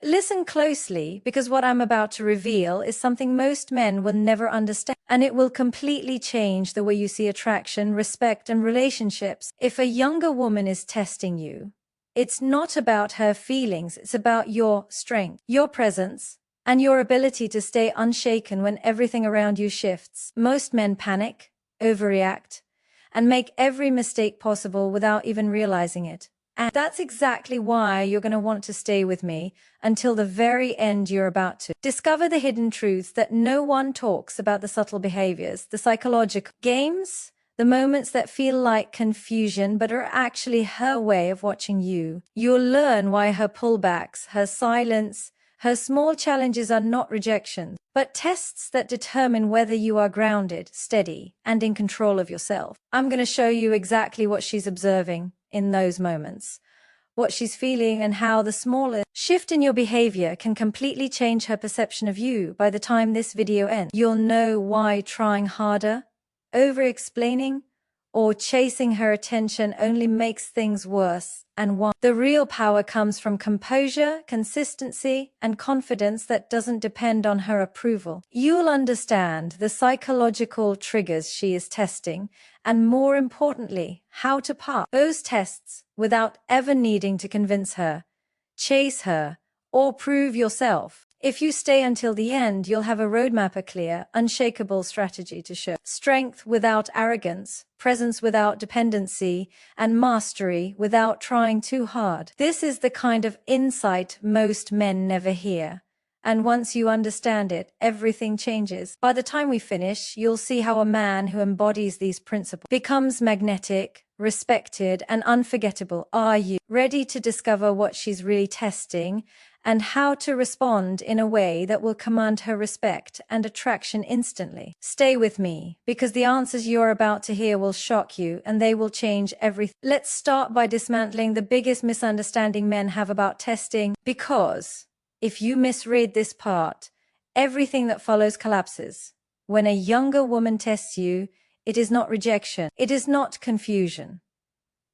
Listen closely, because what I'm about to reveal is something most men will never understand, and it will completely change the way you see attraction, respect, and relationships. If a younger woman is testing you, it's not about her feelings, it's about your strength, your presence, and your ability to stay unshaken when everything around you shifts. Most men panic, overreact, and make every mistake possible without even realizing it. And that's exactly why you're going to want to stay with me until the very end. You're about to discover the hidden truths that no one talks about, the subtle behaviors, the psychological games, the moments that feel like confusion but are actually her way of watching you. You'll learn why her pullbacks, her silence, her small challenges are not rejections, but tests that determine whether you are grounded, steady, and in control of yourself. I'm going to show you exactly what she's observing in those moments, what she's feeling, and how the smallest shift in your behavior can completely change her perception of you. By the time this video ends, you'll know why trying harder, over-explaining, or chasing her attention only makes things worse, and why the real power comes from composure, consistency, and confidence that doesn't depend on her approval. You'll understand the psychological triggers she is testing, and more importantly, how to pass those tests without ever needing to convince her, chase her, or prove yourself. If you stay until the end, you'll have a roadmap, a clear, unshakable strategy to show strength without arrogance, presence without dependency, and mastery without trying too hard. This is the kind of insight most men never hear. And once you understand it, everything changes. By the time we finish, you'll see how a man who embodies these principles becomes magnetic, respected, and unforgettable. Are you ready to discover what she's really testing and how to respond in a way that will command her respect and attraction instantly? Stay with me, because the answers you're about to hear will shock you and they will change everything. Let's start by dismantling the biggest misunderstanding men have about testing, because if you misread this part, everything that follows collapses. When a younger woman tests you, it is not rejection, it is not confusion,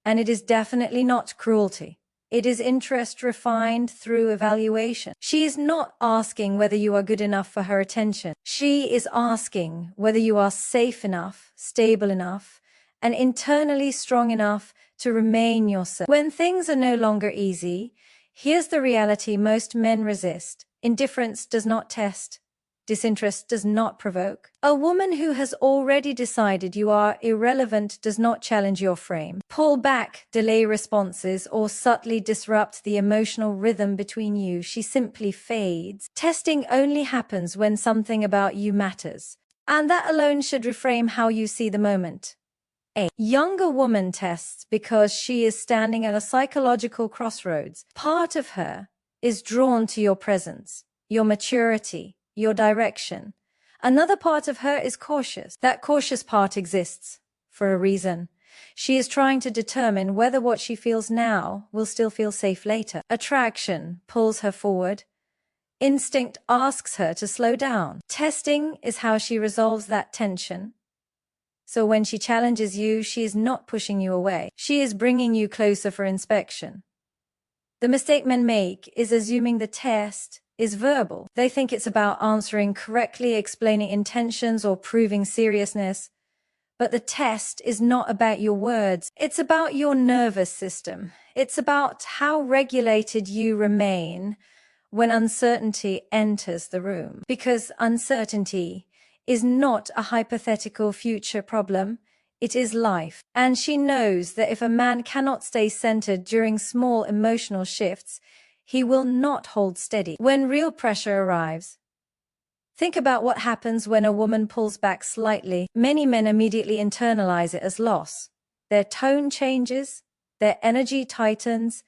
and it is definitely not cruelty. It is interest refined through evaluation. She is not asking whether you are good enough for her attention. She is asking whether you are safe enough, stable enough, and internally strong enough to remain yourself. When things are no longer easy, here's the reality most men resist. Indifference does not test. Disinterest does not provoke. A woman who has already decided you are irrelevant does not challenge your frame, pull back, delay responses, or subtly disrupt the emotional rhythm between you. She simply fades. Testing only happens when something about you matters, and that alone should reframe how you see the moment. A younger woman tests because she is standing at a psychological crossroads. Part of her is drawn to your presence, your maturity, your direction. Another part of her is cautious. That cautious part exists for a reason. She is trying to determine whether what she feels now will still feel safe later. Attraction pulls her forward. Instinct asks her to slow down. Testing is how she resolves that tension. So when she challenges you, she is not pushing you away. She is bringing you closer for inspection. The mistake men make is assuming the test is verbal. They think it's about answering correctly, explaining intentions, or proving seriousness. But the test is not about your words. It's about your nervous system. It's about how regulated you remain when uncertainty enters the room. Because uncertainty is not a hypothetical future problem. It is life. And she knows that if a man cannot stay centered during small emotional shifts, he will not hold steady when real pressure arrives. Think about what happens when a woman pulls back slightly. Many men immediately internalize it as loss. Their tone changes, their energy tightens,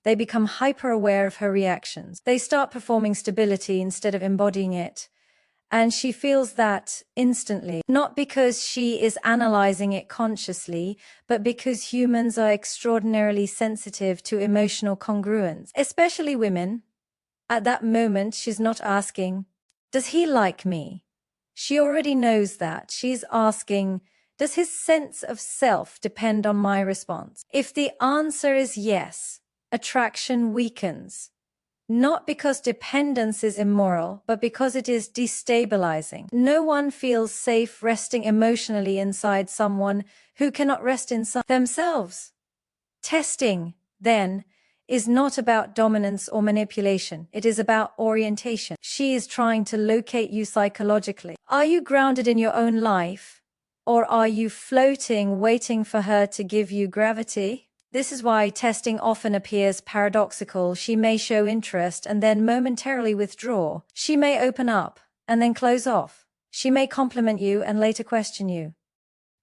they become hyper-aware of her reactions. They start performing stability instead of embodying it. And she feels that instantly, not because she is analyzing it consciously, but because humans are extraordinarily sensitive to emotional congruence, especially women. At that moment, she's not asking, "Does he like me?" She already knows that. She's asking, "Does his sense of self depend on my response?" If the answer is yes, attraction weakens. Not because dependence is immoral, but because it is destabilizing. No one feels safe resting emotionally inside someone who cannot rest inside themselves. Testing, then, is not about dominance or manipulation. It is about orientation. She is trying to locate you psychologically. Are you grounded in your own life? Or are you floating, waiting for her to give you gravity? This is why testing often appears paradoxical. She may show interest and then momentarily withdraw. She may open up and then close off. She may compliment you and later question you.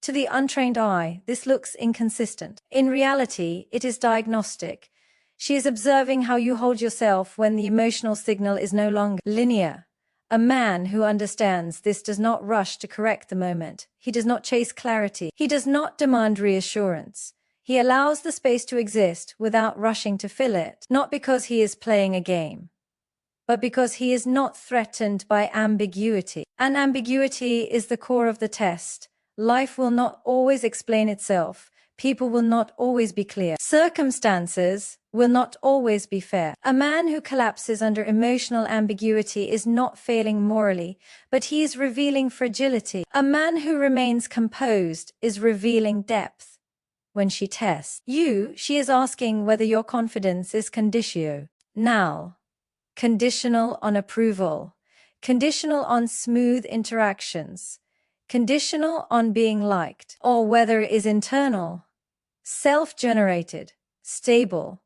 To the untrained eye, this looks inconsistent. In reality, it is diagnostic. She is observing how you hold yourself when the emotional signal is no longer linear. A man who understands this does not rush to correct the moment. He does not chase clarity. He does not demand reassurance. He allows the space to exist without rushing to fill it, not because he is playing a game, but because he is not threatened by ambiguity. And ambiguity is the core of the test. Life will not always explain itself. People will not always be clear. Circumstances will not always be fair. A man who collapses under emotional ambiguity is not failing morally, but he is revealing fragility. A man who remains composed is revealing depth. When she tests you, she is asking whether your confidence is conditional, conditional on approval, conditional on smooth interactions, conditional on being liked, or whether it is internal, self-generated, stable.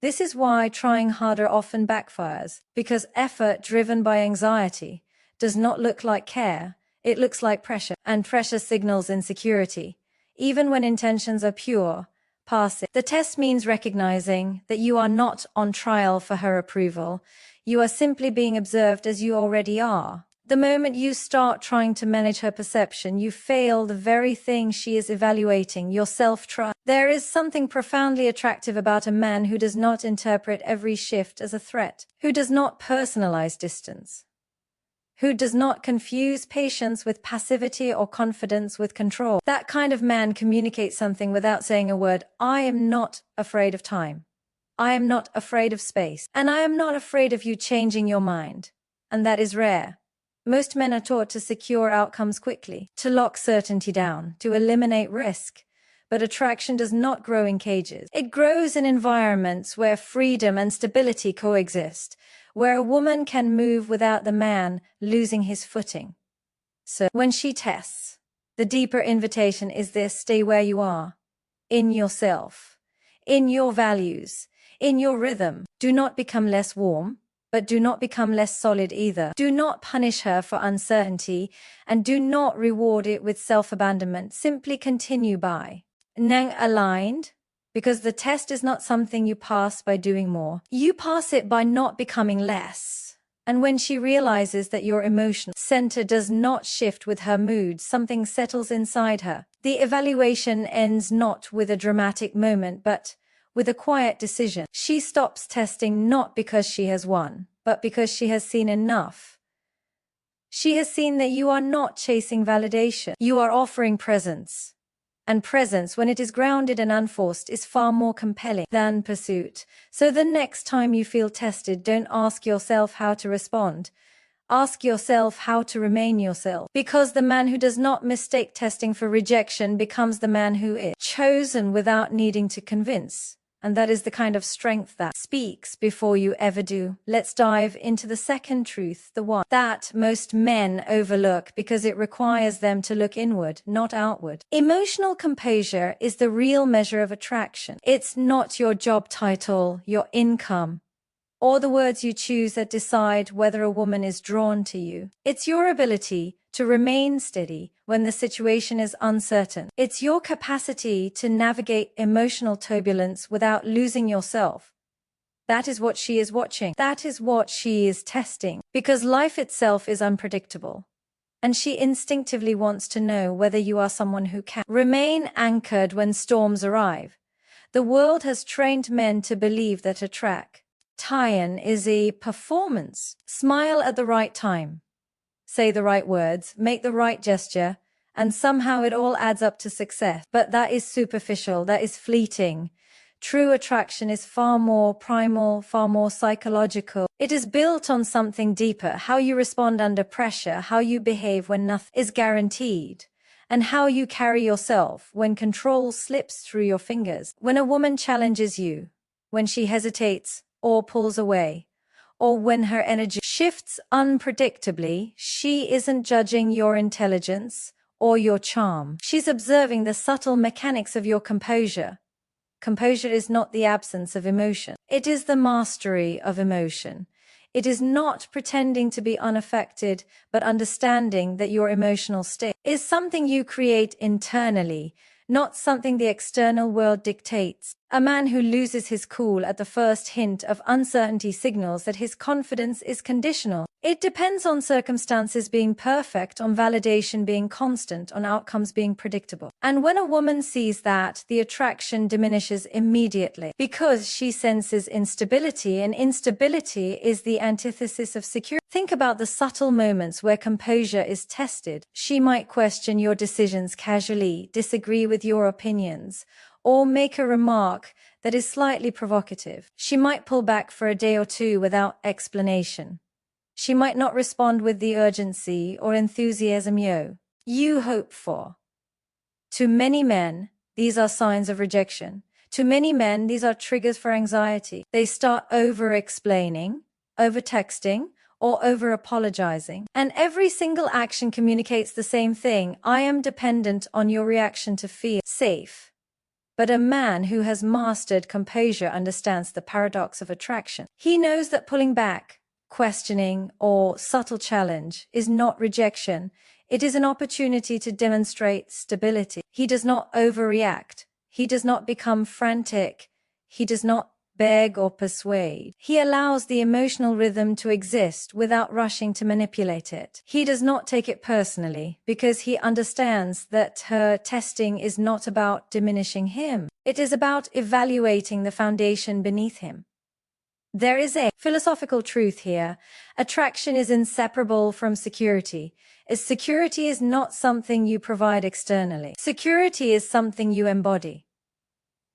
This is why trying harder often backfires, because effort driven by anxiety does not look like care, it looks like pressure, and pressure signals insecurity. Even when intentions are pure, passive. The test means recognizing that you are not on trial for her approval. You are simply being observed as you already are. The moment you start trying to manage her perception, you fail the very thing she is evaluating, your self-trust. There is something profoundly attractive about a man who does not interpret every shift as a threat, who does not personalize distance, who does not confuse patience with passivity or confidence with control. That kind of man communicates something without saying a word. I am not afraid of time. I am not afraid of space. And I am not afraid of you changing your mind. And that is rare. Most men are taught to secure outcomes quickly, to lock certainty down, to eliminate risk. But attraction does not grow in cages. It grows in environments where freedom and stability coexist, where a woman can move without the man losing his footing. So, when she tests, the deeper invitation is this: stay where you are, in yourself, in your values, in your rhythm. Do not become less warm, but do not become less solid either. Do not punish her for uncertainty, and do not reward it with self-abandonment. Simply continue by Nang aligned, because the test is not something you pass by doing more. You pass it by not becoming less. And when she realizes that your emotional center does not shift with her mood, something settles inside her. The evaluation ends not with a dramatic moment, but with a quiet decision. She stops testing not because she has won, but because she has seen enough. She has seen that you are not chasing validation. You are offering presence. And presence, when it is grounded and unforced, is far more compelling than pursuit. So the next time you feel tested, don't ask yourself how to respond. Ask yourself how to remain yourself. Because the man who does not mistake testing for rejection becomes the man who is chosen without needing to convince. And that is the kind of strength that speaks before you ever do. Let's dive into the second truth, the one that most men overlook because it requires them to look inward, not outward. Emotional composure is the real measure of attraction. It's not your job title, your income, or the words you choose that decide whether a woman is drawn to you. It's your ability to remain steady when the situation is uncertain. It's your capacity to navigate emotional turbulence without losing yourself. That is what she is watching. That is what she is testing. Because life itself is unpredictable. And she instinctively wants to know whether you are someone who can remain anchored when storms arrive. The world has trained men to believe that attraction is a performance. Smile at the right time. Say the right words, make the right gesture, and somehow it all adds up to success. But that is superficial, that is fleeting. True attraction is far more primal, far more psychological. It is built on something deeper: how you respond under pressure, how you behave when nothing is guaranteed, and how you carry yourself when control slips through your fingers. When a woman challenges you, when she hesitates or pulls away, or when her energy shifts unpredictably, she isn't judging your intelligence or your charm. She's observing the subtle mechanics of your composure. Composure is not the absence of emotion. It is the mastery of emotion. It is not pretending to be unaffected, but understanding that your emotional state is something you create internally, not something the external world dictates. A man who loses his cool at the first hint of uncertainty signals that his confidence is conditional. It depends on circumstances being perfect, on validation being constant, on outcomes being predictable. And when a woman sees that, the attraction diminishes immediately because she senses instability, and instability is the antithesis of security. Think about the subtle moments where composure is tested. She might question your decisions casually, disagree with your opinions, or make a remark that is slightly provocative. She might pull back for a day or two without explanation. She might not respond with the urgency or enthusiasm you hope for. To many men, these are signs of rejection. To many men, these are triggers for anxiety. They start over-explaining, over-texting, or over-apologizing. And every single action communicates the same thing: I am dependent on your reaction to feel safe. But a man who has mastered composure understands the paradox of attraction. He knows that pulling back, questioning, or subtle challenge is not rejection. It is an opportunity to demonstrate stability. He does not overreact. He does not become frantic. He does not beg or persuade. He allows the emotional rhythm to exist without rushing to manipulate it. He does not take it personally because he understands that her testing is not about diminishing him. It is about evaluating the foundation beneath him. There is a philosophical truth here. Attraction is inseparable from security, as security is not something you provide externally. Security is something you embody.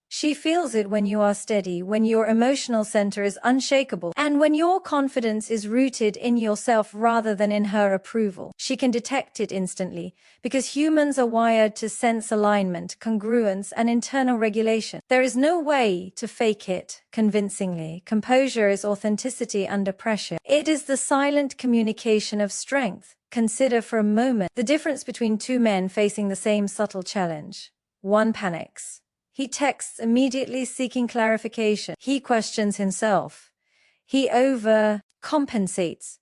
She feels it when you are steady, when your emotional center is unshakable, and when your confidence is rooted in yourself rather than in her approval. She can detect it instantly, because humans are wired to sense alignment, congruence, and internal regulation. There is no way to fake it convincingly. Composure is authenticity under pressure. It is the silent communication of strength. Consider for a moment the difference between two men facing the same subtle challenge. One panics. He texts immediately seeking clarification. He questions himself. He overcompensates.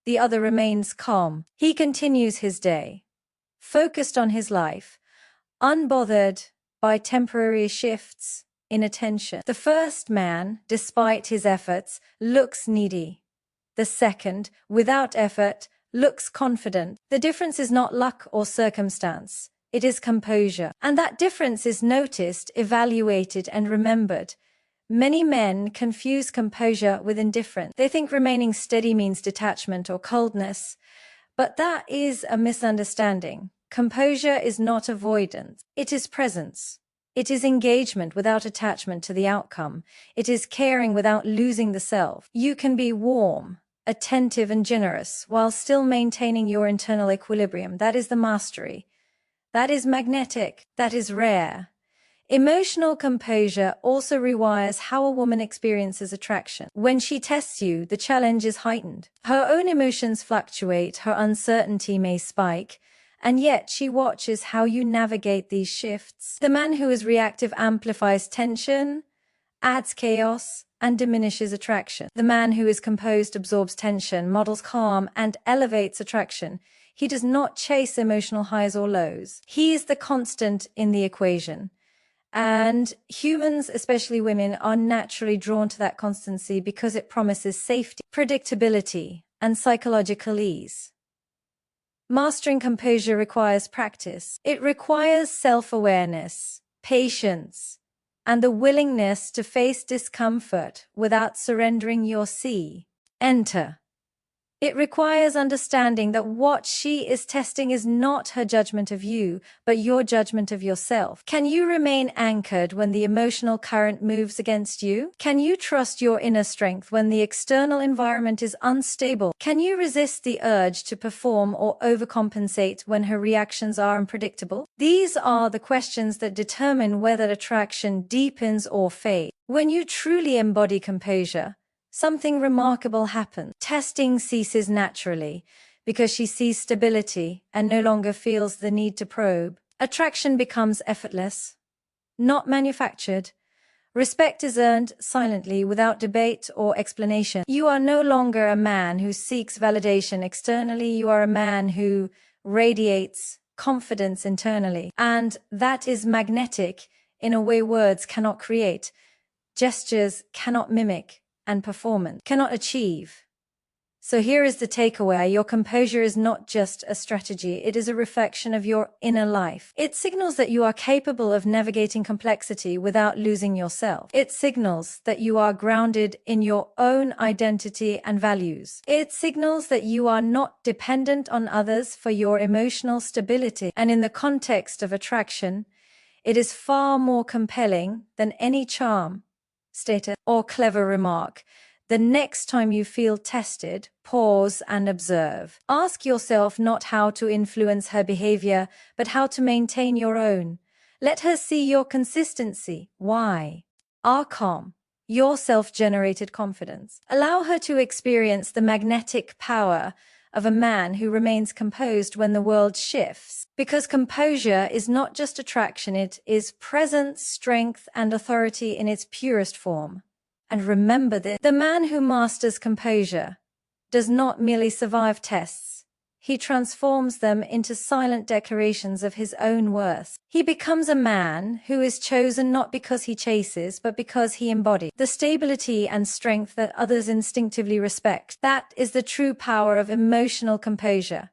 The other remains calm. He continues his day, focused on his life, unbothered by temporary shifts in attention. The first man, despite his efforts, looks needy. The second, without effort, looks confident. The difference is not luck or circumstance. It is composure. And that difference is noticed, evaluated, and remembered. Many men confuse composure with indifference. They think remaining steady means detachment or coldness, but that is a misunderstanding. Composure is not avoidance. It is presence. It is engagement without attachment to the outcome. It is caring without losing the self. You can be warm, attentive, and generous while still maintaining your internal equilibrium. That is the mastery. That is magnetic. That is rare. Emotional composure also rewires how a woman experiences attraction. When she tests you, the challenge is heightened. Her own emotions fluctuate, her uncertainty may spike, and yet she watches how you navigate these shifts. The man who is reactive amplifies tension, adds chaos, and diminishes attraction. The man who is composed absorbs tension, models calm, and elevates attraction. He does not chase emotional highs or lows. He is the constant in the equation. And humans, especially women, are naturally drawn to that constancy because it promises safety, predictability, and psychological ease. Mastering composure requires practice. It requires self-awareness, patience, and the willingness to face discomfort without surrendering your C. Enter It requires understanding that what she is testing is not her judgment of you, but your judgment of yourself. Can you remain anchored when the emotional current moves against you? Can you trust your inner strength when the external environment is unstable? Can you resist the urge to perform or overcompensate when her reactions are unpredictable? These are the questions that determine whether attraction deepens or fades. When you truly embody composure, something remarkable happens. Testing ceases naturally because she sees stability and no longer feels the need to probe. Attraction becomes effortless, not manufactured. Respect is earned silently without debate or explanation. You are no longer a man who seeks validation externally. You are a man who radiates confidence internally. And that is magnetic in a way words cannot create, gestures cannot mimic, and performance cannot achieve. So here is the takeaway. Your composure is not just a strategy, it is a reflection of your inner life. It signals that you are capable of navigating complexity without losing yourself. It signals that you are grounded in your own identity and values. It signals that you are not dependent on others for your emotional stability. And in the context of attraction, it is far more compelling than any charm, status, or clever remark. The next time you feel tested, pause and observe. Ask yourself not how to influence her behavior, but how to maintain your own. Let her see your consistency. Why? Are calm, your self-generated confidence. Allow her to experience the magnetic power of a man who remains composed when the world shifts. Because composure is not just attraction, it is presence, strength, and authority in its purest form. And remember this, the man who masters composure does not merely survive tests. He transforms them into silent declarations of his own worth. He becomes a man who is chosen not because he chases, but because he embodies the stability and strength that others instinctively respect. That is the true power of emotional composure.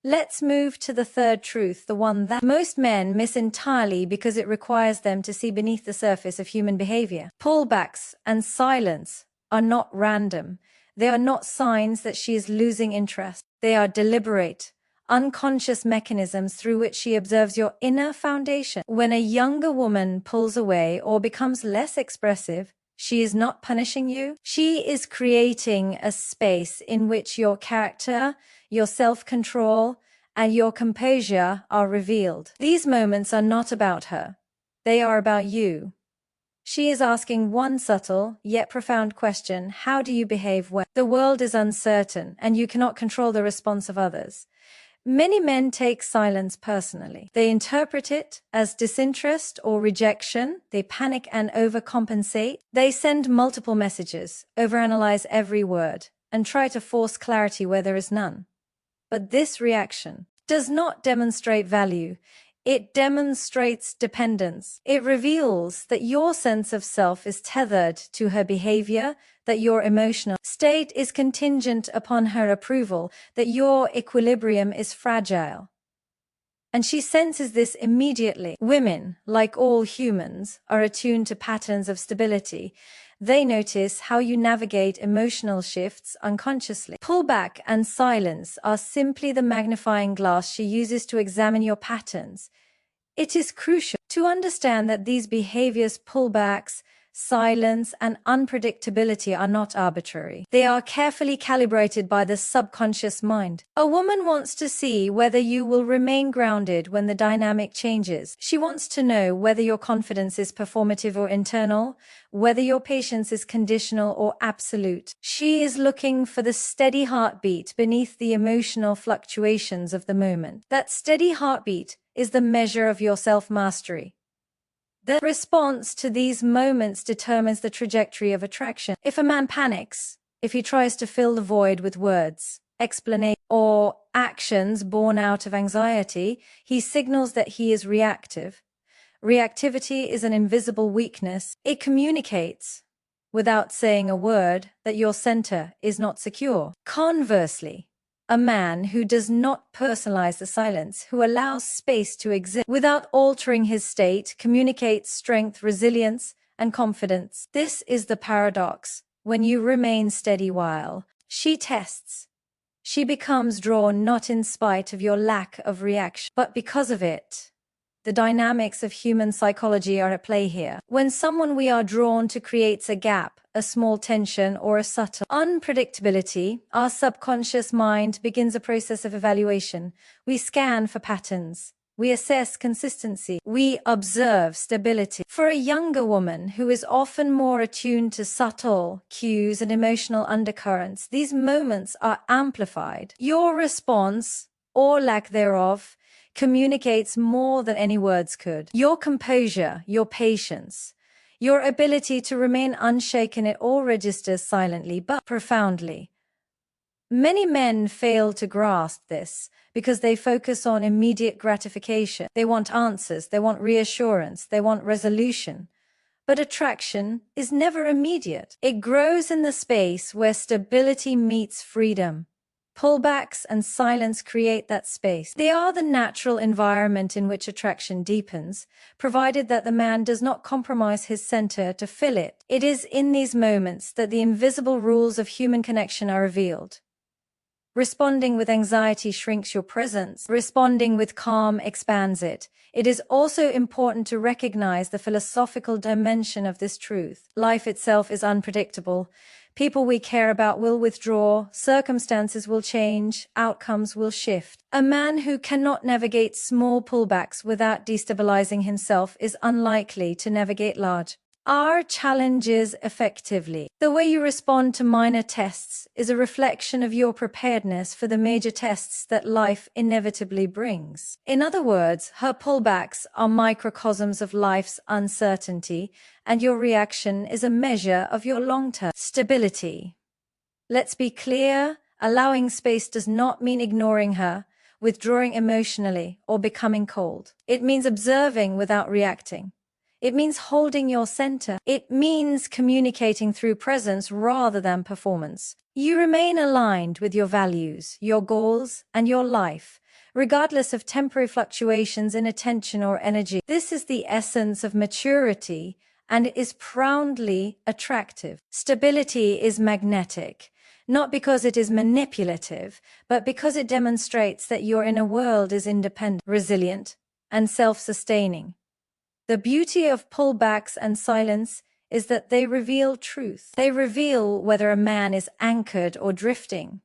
Let's move to the third truth, the one that most men miss entirely because it requires them to see beneath the surface of human behavior. Pullbacks and silence are not random. They are not signs that she is losing interest. They are deliberate, unconscious mechanisms through which she observes your inner foundation. When a younger woman pulls away or becomes less expressive, she is not punishing you. She is creating a space in which your character, your self-control, and your composure are revealed. These moments are not about her. They are about you. She is asking one subtle yet profound question: how do you behave when the world is uncertain and you cannot control the response of others? Many men take silence personally. They interpret it as disinterest or rejection. They panic and overcompensate. They send multiple messages, overanalyze every word, and try to force clarity where there is none. But this reaction does not demonstrate value. It demonstrates dependence. It reveals that your sense of self is tethered to her behavior, that your emotional state is contingent upon her approval, that your equilibrium is fragile. And she senses this immediately. Women, like all humans, are attuned to patterns of stability. They notice how you navigate emotional shifts unconsciously. Pullback and silence are simply the magnifying glass she uses to examine your patterns. It is crucial to understand that these behaviors, pullbacks, silence, and unpredictability, are not arbitrary. They are carefully calibrated by the subconscious mind. A woman wants to see whether you will remain grounded when the dynamic changes. She wants to know whether your confidence is performative or internal, whether your patience is conditional or absolute. She is looking for the steady heartbeat beneath the emotional fluctuations of the moment. That steady heartbeat is the measure of your self-mastery. The response to these moments determines the trajectory of attraction. If a man panics, if he tries to fill the void with words, explanation, or actions born out of anxiety, he signals that he is reactive. Reactivity is an invisible weakness. It communicates, without saying a word, that your center is not secure. Conversely, a man who does not personalize the silence, who allows space to exist without altering his state, communicates strength, resilience, and confidence. This is the paradox. When you remain steady while she tests, She becomes drawn not in spite of your lack of reaction, but because of it. The dynamics of human psychology are at play here. When someone we are drawn to creates a gap, a small tension, or a subtle unpredictability, our subconscious mind begins a process of evaluation. We scan for patterns. We assess consistency. We observe stability. For a younger woman who is often more attuned to subtle cues and emotional undercurrents, these moments are amplified. Your response, or lack thereof, communicates more than any words could. Your composure, your patience, your ability to remain unshaken, it all registers silently but profoundly. Many men fail to grasp this because they focus on immediate gratification. They want answers, they want reassurance, they want resolution. But attraction is never immediate. It grows in the space where stability meets freedom. Pullbacks and silence create that space. They are the natural environment in which attraction deepens, provided that the man does not compromise his center to fill it. It is in these moments that the invisible rules of human connection are revealed. Responding with anxiety shrinks your presence. Responding with calm expands it. It is also important to recognize the philosophical dimension of this truth. Life itself is unpredictable. People we care about will withdraw, circumstances will change, outcomes will shift. A man who cannot navigate small pullbacks without destabilizing himself is unlikely to navigate large challenges effectively. The way you respond to minor tests is a reflection of your preparedness for the major tests that life inevitably brings. In other words, her pullbacks are microcosms of life's uncertainty, and your reaction is a measure of your long-term stability. Let's be clear, allowing space does not mean ignoring her, withdrawing emotionally, or becoming cold. It means observing without reacting. It means holding your center. It means communicating through presence rather than performance. You remain aligned with your values, your goals, and your life, regardless of temporary fluctuations in attention or energy. This is the essence of maturity, and it is profoundly attractive. Stability is magnetic, not because it is manipulative, but because it demonstrates that your inner world is independent, resilient, and self-sustaining. The beauty of pullbacks and silence is that they reveal truth. They reveal whether a man is anchored or drifting.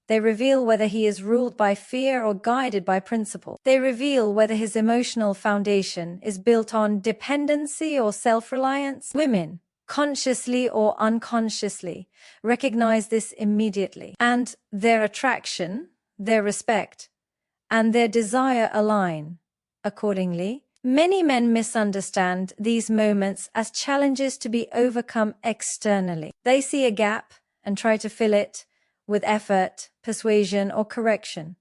They reveal whether he is ruled by fear or guided by principle. They reveal whether his emotional foundation is built on dependency or self-reliance. Women, consciously or unconsciously, recognize this immediately, and their attraction, their respect, and their desire align accordingly. Many men misunderstand these moments as challenges to be overcome externally. They see a gap and try to fill it with effort, persuasion, or correction.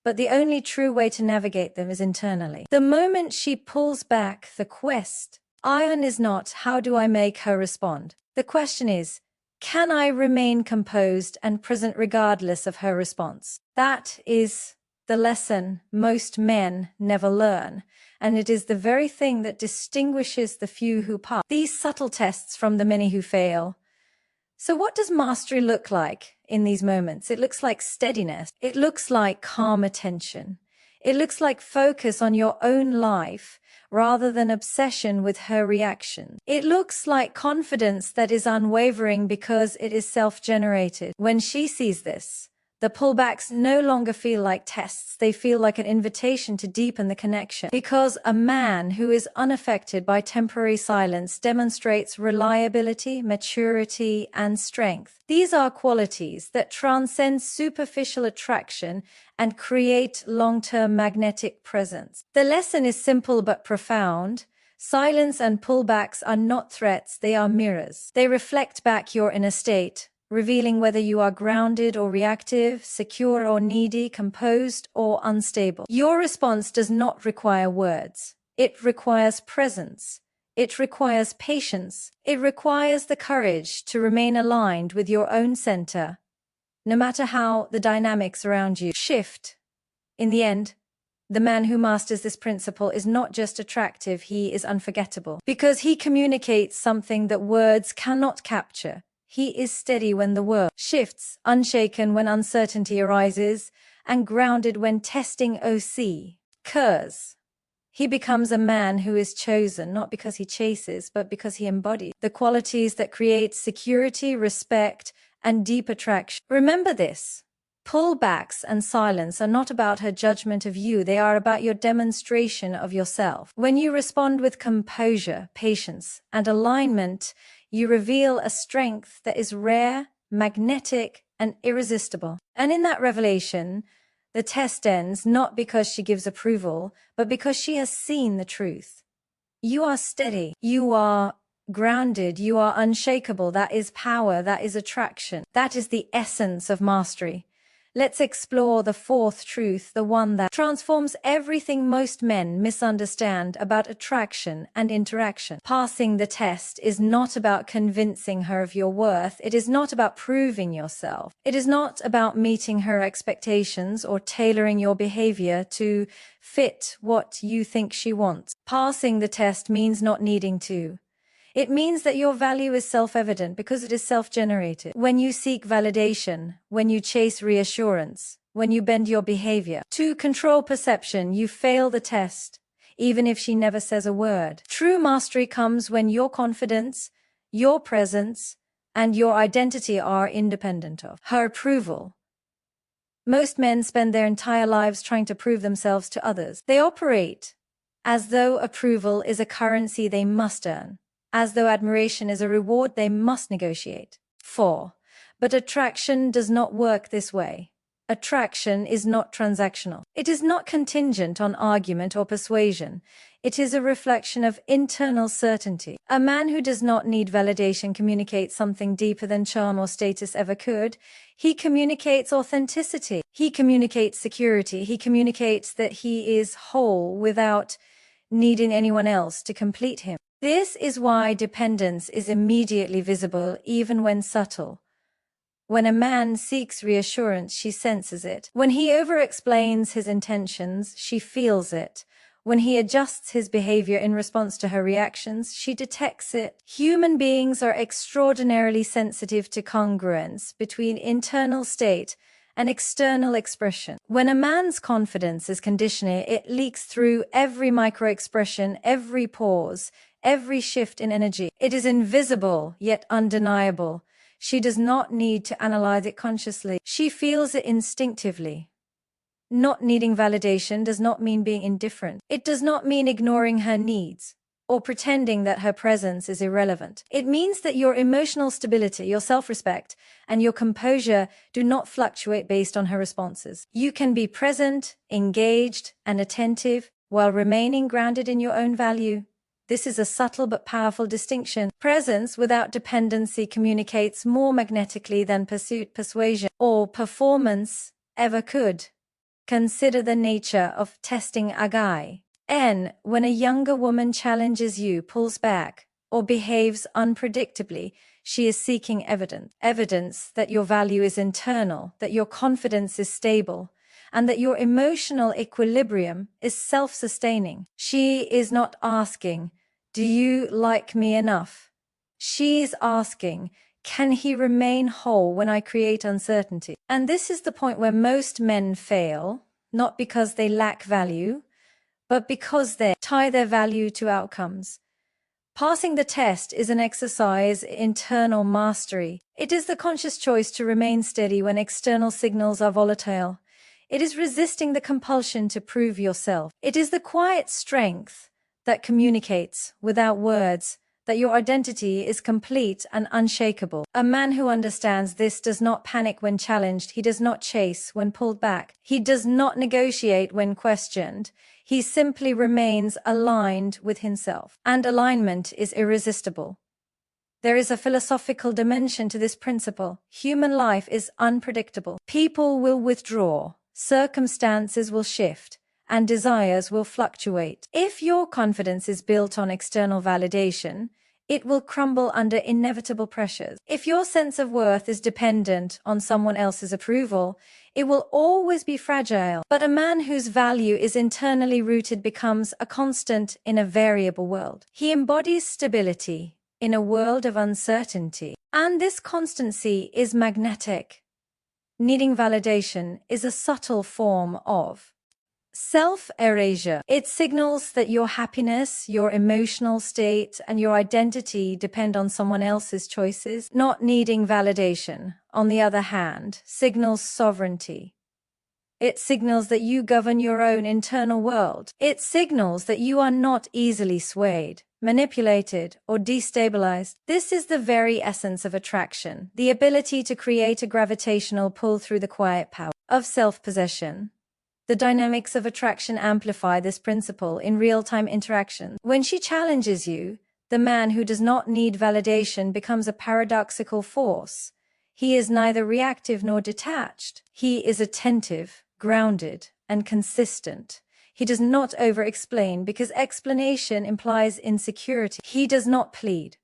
But the only true way to navigate them is internally. The moment she pulls back, the question is not, how do I make her respond? The question is, can I remain composed and present regardless of her response? That is the lesson most men never learn, and it is the very thing that distinguishes the few who pass these subtle tests from the many who fail. So what does mastery look like in these moments? It looks like steadiness. It looks like calm attention. It looks like focus on your own life rather than obsession with her reaction. It looks like confidence that is unwavering because it is self-generated. When she sees this, the pullbacks no longer feel like tests, they feel like an invitation to deepen the connection. Because a man who is unaffected by temporary silence demonstrates reliability, maturity, and strength. These are qualities that transcend superficial attraction and create long-term magnetic presence. The lesson is simple but profound. Silence and pullbacks are not threats, they are mirrors. They reflect back your inner state, revealing whether you are grounded or reactive, secure or needy, composed or unstable. Your response does not require words. It requires presence. It requires patience. It requires the courage to remain aligned with your own center, no matter how the dynamics around you shift. In the end, the man who masters this principle is not just attractive, he is unforgettable, because he communicates something that words cannot capture. He is steady when the world shifts, unshaken when uncertainty arises, and grounded when testing occurs. He becomes a man who is chosen not because he chases, but because he embodies the qualities that create security, respect, and deep attraction. Remember this. Pullbacks and silence are not about her judgment of you, they are about your demonstration of yourself. When you respond with composure, patience, and alignment, you reveal a strength that is rare, magnetic, and irresistible. And in that revelation, the test ends not because she gives approval, but because she has seen the truth. You are steady. You are grounded. You are unshakable. That is power. That is attraction. That is the essence of mastery. Let's explore the fourth truth, the one that transforms everything most men misunderstand about attraction and interaction. Passing the test is not about convincing her of your worth. It is not about proving yourself. It is not about meeting her expectations or tailoring your behavior to fit what you think she wants. Passing the test means not needing to. It means that your value is self-evident because it is self-generated. When you seek validation, when you chase reassurance, when you bend your behavior to control perception, you fail the test, even if she never says a word. True mastery comes when your confidence, your presence, and your identity are independent of her approval. Most men spend their entire lives trying to prove themselves to others. They operate as though approval is a currency they must earn, as though admiration is a reward they must negotiate for. But attraction does not work this way. Attraction is not transactional. It is not contingent on argument or persuasion. It is a reflection of internal certainty. A man who does not need validation communicates something deeper than charm or status ever could. He communicates authenticity. He communicates security. He communicates that he is whole without needing anyone else to complete him. This is why dependence is immediately visible, even when subtle. When a man seeks reassurance, she senses it. When he over-explains his intentions, she feels it. When he adjusts his behavior in response to her reactions, she detects it. Human beings are extraordinarily sensitive to congruence between internal state and external expression. When a man's confidence is conditional, it leaks through every micro-expression, every pause, every shift in energy. It is invisible, yet undeniable. She does not need to analyze it consciously. She feels it instinctively. Not needing validation does not mean being indifferent. It does not mean ignoring her needs or pretending that her presence is irrelevant. It means that your emotional stability, your self-respect, and your composure do not fluctuate based on her responses. You can be present, engaged, and attentive while remaining grounded in your own value. This is a subtle but powerful distinction. Presence without dependency communicates more magnetically than pursuit, persuasion, or performance ever could. Consider the nature of testing a guy. When a younger woman challenges you, pulls back, or behaves unpredictably, she is seeking evidence that your value is internal, that your confidence is stable, and that your emotional equilibrium is self-sustaining. She is not asking, "Do you like me enough?" She is asking, "Can he remain whole when I create uncertainty?" And this is the point where most men fail, not because they lack value, but because they tie their value to outcomes. Passing the test is an exercise in internal mastery. It is the conscious choice to remain steady when external signals are volatile. It is resisting the compulsion to prove yourself. It is the quiet strength that communicates, without words, that your identity is complete and unshakable. A man who understands this does not panic when challenged. He does not chase when pulled back. He does not negotiate when questioned. He simply remains aligned with himself. And alignment is irresistible. There is a philosophical dimension to this principle. Human life is unpredictable. People will withdraw, circumstances will shift, and desires will fluctuate. If your confidence is built on external validation, it will crumble under inevitable pressures. If your sense of worth is dependent on someone else's approval, it will always be fragile. But a man whose value is internally rooted becomes a constant in a variable world. He embodies stability, in a world of uncertainty. And this constancy is magnetic. Needing validation is a subtle form of self-erasure. It signals that your happiness, your emotional state, and your identity depend on someone else's choices. Not needing validation, on the other hand, signals sovereignty. It signals that you govern your own internal world. It signals that you are not easily swayed, manipulated, or destabilized. This is the very essence of attraction, the ability to create a gravitational pull through the quiet power of self-possession. The dynamics of attraction amplify this principle in real-time interactions. When she challenges you, the man who does not need validation becomes a paradoxical force. He is neither reactive nor detached. He is attentive, grounded, and consistent. He does not over-explain because explanation implies insecurity. He does not plead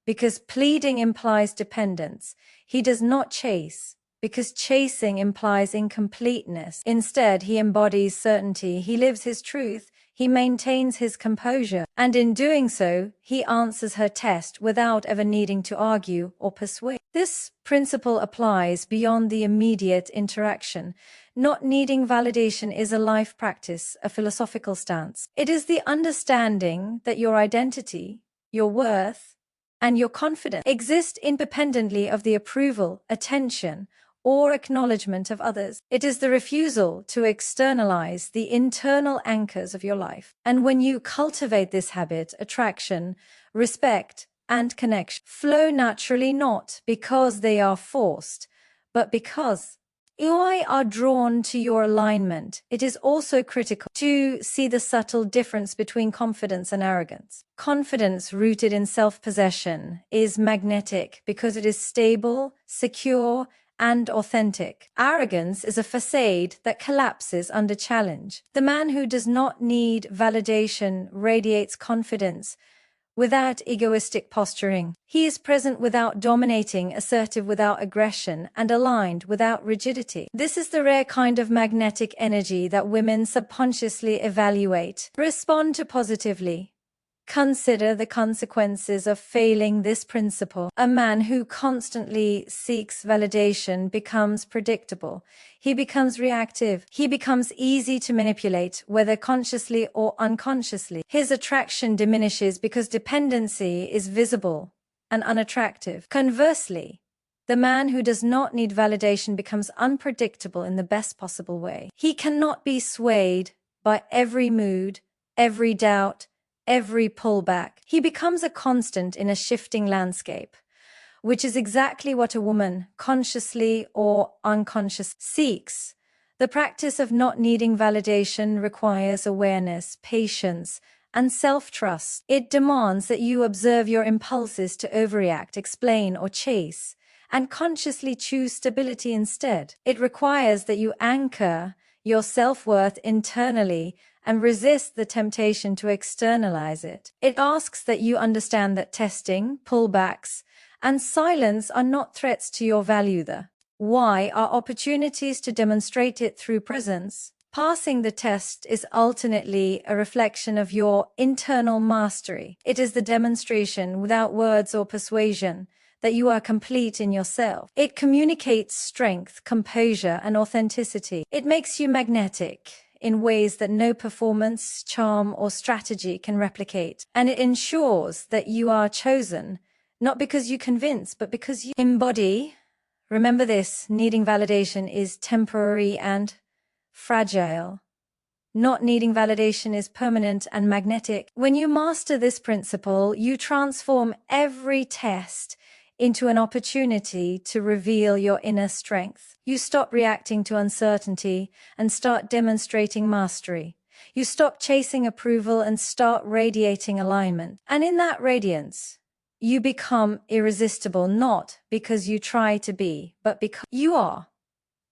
because pleading implies dependence. He does not chase because chasing implies incompleteness. Instead, he embodies certainty. He lives his truth. He maintains his composure. And in doing so, he answers her test without ever needing to argue or persuade. This principle applies beyond the immediate interaction. Not needing validation is a life practice, a philosophical stance. It is the understanding that your identity, your worth, and your confidence exist independently of the approval, attention, or acknowledgement of others. It is the refusal to externalize the internal anchors of your life. And when you cultivate this habit, attraction, respect, and connection flow naturally, not because they are forced, but because you are drawn to your alignment. It is also critical to see the subtle difference between confidence and arrogance. Confidence rooted in self-possession is magnetic because it is stable, secure, and authentic. Arrogance is a facade that collapses under challenge. The man who does not need validation radiates confidence without egoistic posturing. He is present without dominating, assertive without aggression, and aligned without rigidity. This is the rare kind of magnetic energy that women subconsciously evaluate, respond to positively. Consider the consequences of failing this principle. A man who constantly seeks validation becomes predictable. He becomes reactive. He becomes easy to manipulate, whether consciously or unconsciously. His attraction diminishes because dependency is visible and unattractive. Conversely, the man who does not need validation becomes unpredictable in the best possible way. He cannot be swayed by every mood, every doubt, every pullback. He becomes a constant in a shifting landscape, which is exactly what a woman, consciously or unconsciously, seeks. The practice of not needing validation requires awareness, patience, and self-trust. It demands that you observe your impulses to overreact, explain, or chase, and consciously choose stability instead. It requires that you anchor your self-worth internally and resist the temptation to externalize it. It asks that you understand that testing, pullbacks, and silence are not threats to your value. The why are opportunities to demonstrate it through presence. Passing the test is ultimately a reflection of your internal mastery. It is the demonstration, without words or persuasion, that you are complete in yourself. It communicates strength, composure, and authenticity. It makes you magnetic in ways that no performance, charm, or strategy can replicate. And it ensures that you are chosen, not because you convince, but because you embody. Remember this, needing validation is temporary and fragile. Not needing validation is permanent and magnetic. When you master this principle, you transform every test into an opportunity to reveal your inner strength. You stop reacting to uncertainty and start demonstrating mastery. You stop chasing approval and start radiating alignment. And in that radiance, you become irresistible, not because you try to be, but because you are.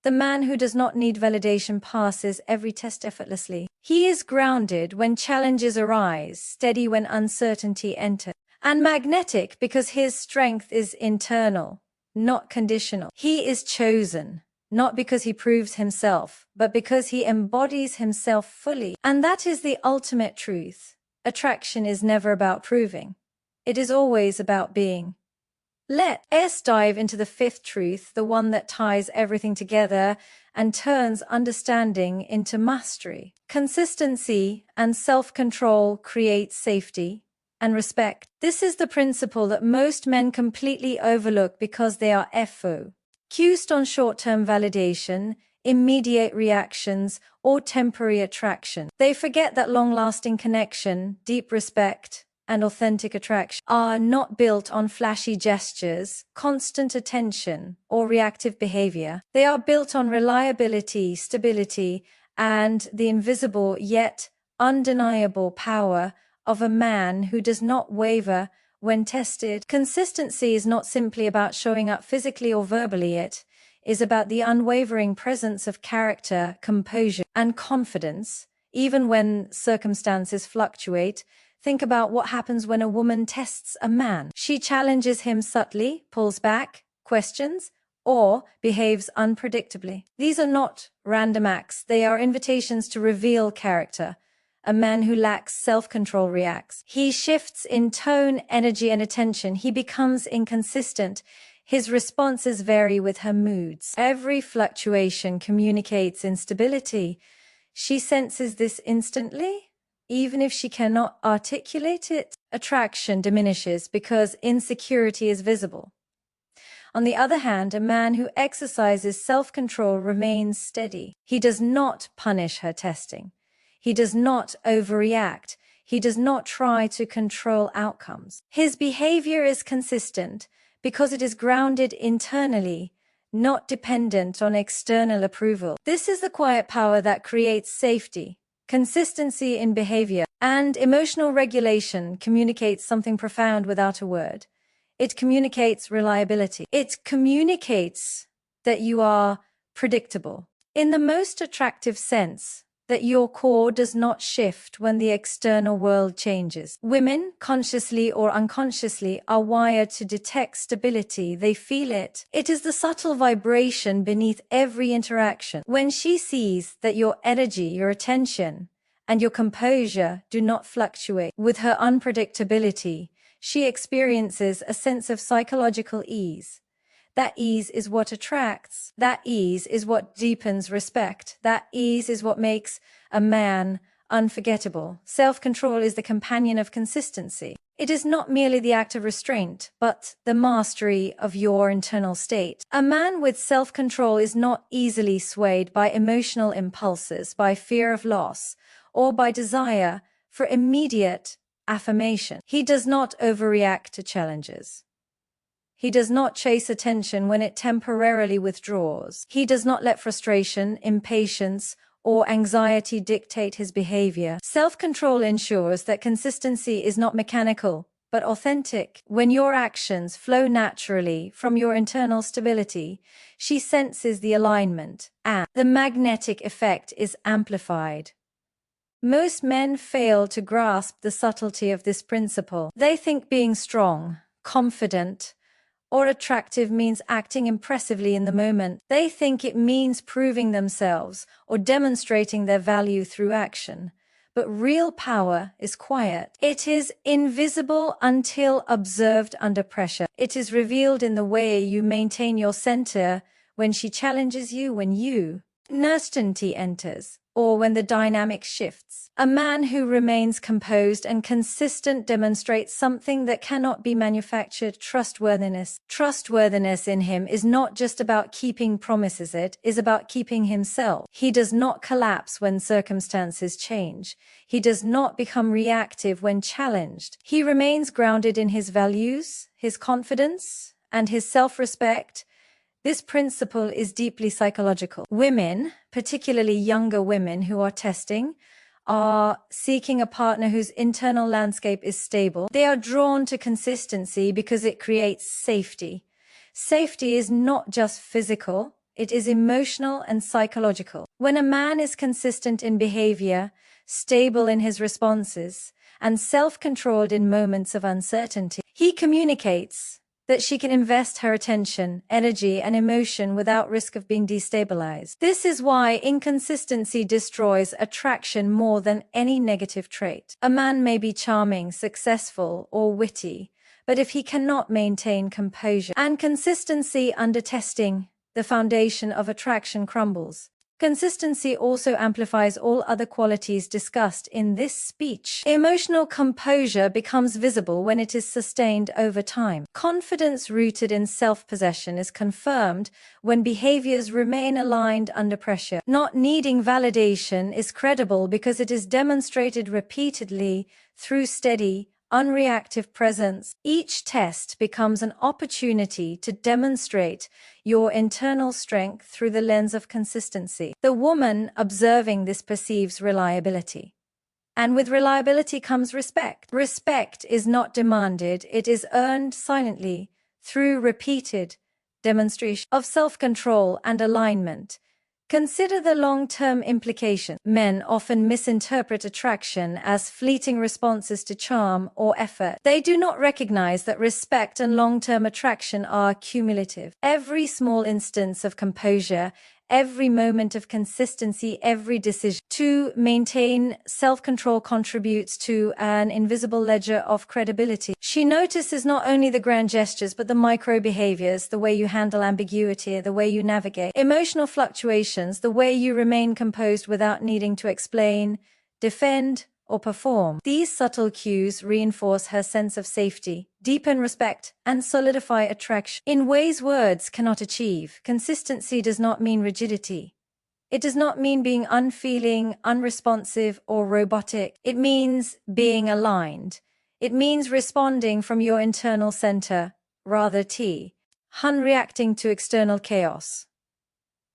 The man who does not need validation passes every test effortlessly. He is grounded when challenges arise, steady when uncertainty enters, and magnetic because his strength is internal, not conditional. He is chosen, not because he proves himself, but because he embodies himself fully. And that is the ultimate truth. Attraction is never about proving. It is always about being. Let's dive into the fifth truth, the one that ties everything together and turns understanding into mastery. Consistency and self-control create safety and respect. This is the principle that most men completely overlook because they are focused on short-term validation, immediate reactions, or temporary attraction. They forget that long-lasting connection, deep respect, and authentic attraction are not built on flashy gestures, constant attention, or reactive behavior. They are built on reliability, stability, and the invisible yet undeniable power of a man who does not waver when tested. Consistency is not simply about showing up physically or verbally. It is about the unwavering presence of character, composure, and confidence, even when circumstances fluctuate. Think about what happens when a woman tests a man. She challenges him subtly, pulls back, questions, or behaves unpredictably. These are not random acts. They are invitations to reveal character. A man who lacks self-control reacts. He shifts in tone, energy, and attention. He becomes inconsistent. His responses vary with her moods. Every fluctuation communicates instability. She senses this instantly, even if she cannot articulate it. Attraction diminishes because insecurity is visible. On the other hand, a man who exercises self-control remains steady. He does not punish her testing. He does not overreact. He does not try to control outcomes. His behavior is consistent because it is grounded internally, not dependent on external approval. This is the quiet power that creates safety. Consistency in behavior and emotional regulation communicates something profound without a word. It communicates reliability. It communicates that you are predictable in the most attractive sense, that your core does not shift when the external world changes. Women, consciously or unconsciously, are wired to detect stability. They feel it. It is the subtle vibration beneath every interaction. When she sees that your energy, your attention, and your composure do not fluctuate with her unpredictability, she experiences a sense of psychological ease. That ease is what attracts. That ease is what deepens respect. That ease is what makes a man unforgettable. Self-control is the companion of consistency. It is not merely the act of restraint, but the mastery of your internal state. A man with self-control is not easily swayed by emotional impulses, by fear of loss, or by desire for immediate affirmation. He does not overreact to challenges. He does not chase attention when it temporarily withdraws. He does not let frustration, impatience, or anxiety dictate his behavior. Self-control ensures that consistency is not mechanical, but authentic. When your actions flow naturally from your internal stability, she senses the alignment, and the magnetic effect is amplified. Most men fail to grasp the subtlety of this principle. They think being strong, confident, or attractive means acting impressively in the moment. They think it means proving themselves or demonstrating their value through action. But real power is quiet. It is invisible until observed under pressure. It is revealed in the way you maintain your center when she challenges you, when you uncertainty enters, or when the dynamic shifts. A man who remains composed and consistent demonstrates something that cannot be manufactured: trustworthiness. Trustworthiness in him is not just about keeping promises, it is about keeping himself. He does not collapse when circumstances change. He does not become reactive when challenged. He remains grounded in his values, his confidence, and his self-respect. This principle is deeply psychological. Women, particularly younger women who are testing, are seeking a partner whose internal landscape is stable. They are drawn to consistency because it creates safety. Safety is not just physical, it is emotional and psychological. When a man is consistent in behavior, stable in his responses, and self-controlled in moments of uncertainty, he communicates that she can invest her attention, energy, and emotion without risk of being destabilized. This is why inconsistency destroys attraction more than any negative trait. A man may be charming, successful, or witty, But if he cannot maintain composure and consistency under testing, the foundation of attraction crumbles. Consistency also amplifies all other qualities discussed in this speech. Emotional composure becomes visible when it is sustained over time. Confidence rooted in self-possession is confirmed when behaviors remain aligned under pressure. Not needing validation is credible because it is demonstrated repeatedly through steady, unreactive presence. Each test becomes an opportunity to demonstrate your internal strength through the lens of consistency. The woman observing this perceives reliability. And with reliability comes respect. Respect is not demanded, it is earned silently through repeated demonstration of self-control and alignment. Consider the long-term implication. Men often misinterpret attraction as fleeting responses to charm or effort. They do not recognize that respect and long-term attraction are cumulative. Every small instance of composure, every moment of consistency, every decision to maintain self-control contributes to an invisible ledger of credibility. She notices not only the grand gestures, but the micro behaviors, the way you handle ambiguity, the way you navigate emotional fluctuations, the way you remain composed without needing to explain, defend, or perform. These subtle cues reinforce her sense of safety, deepen respect, and solidify attraction in ways words cannot achieve. Consistency does not mean rigidity. It does not mean being unfeeling, unresponsive, or robotic. It means being aligned. It means responding from your internal center, rather unreacting to external chaos.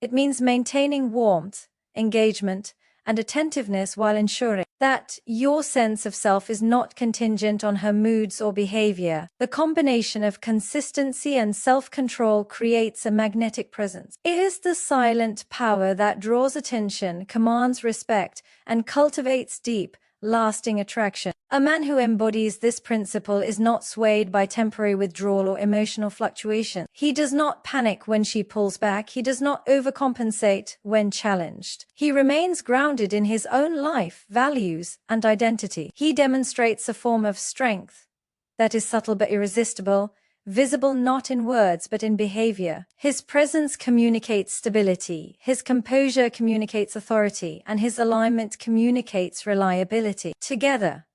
It means maintaining warmth, engagement, and attentiveness while ensuring that your sense of self is not contingent on her moods or behavior. The combination of consistency and self-control creates a magnetic presence. It is the silent power that draws attention, commands respect, and cultivates deep, lasting attraction. A man who embodies this principle is not swayed by temporary withdrawal or emotional fluctuation. He does not panic when she pulls back. He does not overcompensate when challenged. He remains grounded in his own life, values, and identity. He demonstrates a form of strength that is subtle but irresistible, visible not in words but in behavior. His presence communicates stability, his composure communicates authority, and his alignment communicates reliability. Together,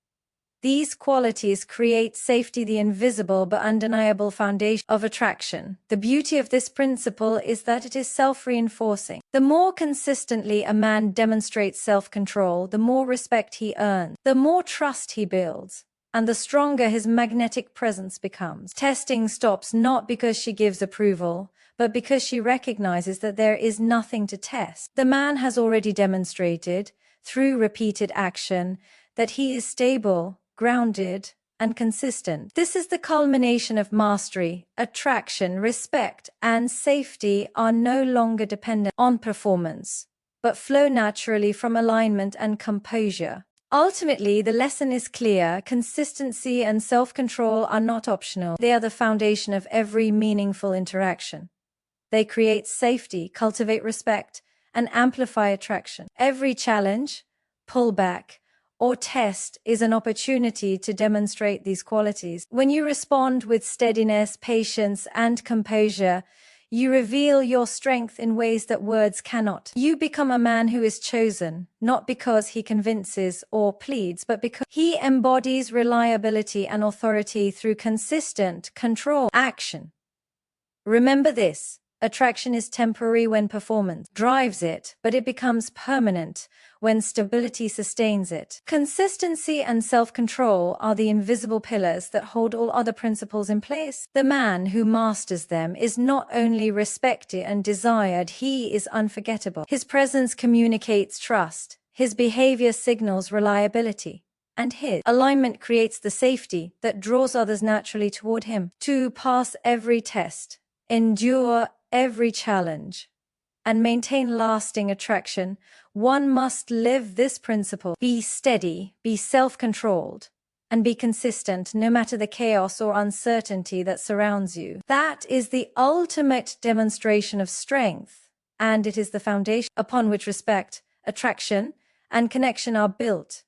these qualities create safety, the invisible but undeniable foundation of attraction. The beauty of this principle is that it is self-reinforcing. The more consistently a man demonstrates self-control, the more respect he earns, the more trust he builds, and the stronger his magnetic presence becomes. Testing stops not because she gives approval, but because she recognizes that there is nothing to test. The man has already demonstrated, through repeated action, that he is stable, grounded, and consistent. This is the culmination of mastery. Attraction, respect, and safety are no longer dependent on performance, but flow naturally from alignment and composure. Ultimately, the lesson is clear. Consistency and self-control are not optional. They are the foundation of every meaningful interaction. They create safety, cultivate respect, and amplify attraction. Every challenge, pullback, or test is an opportunity to demonstrate these qualities. When you respond with steadiness, patience, and composure, you reveal your strength in ways that words cannot. You become a man who is chosen, not because he convinces or pleads, but because he embodies reliability and authority through consistent, controlled action. Remember this. Attraction is temporary when performance drives it, but it becomes permanent when stability sustains it. Consistency and self-control are the invisible pillars that hold all other principles in place. The man who masters them is not only respected and desired, he is unforgettable. His presence communicates trust, his behavior signals reliability, and his alignment creates the safety that draws others naturally toward him. To pass every test, endure every challenge, and maintain lasting attraction, one must live this principle. Be steady, be self-controlled, and be consistent no matter the chaos or uncertainty that surrounds you. That is the ultimate demonstration of strength, and it is the foundation upon which respect, attraction, and connection are built.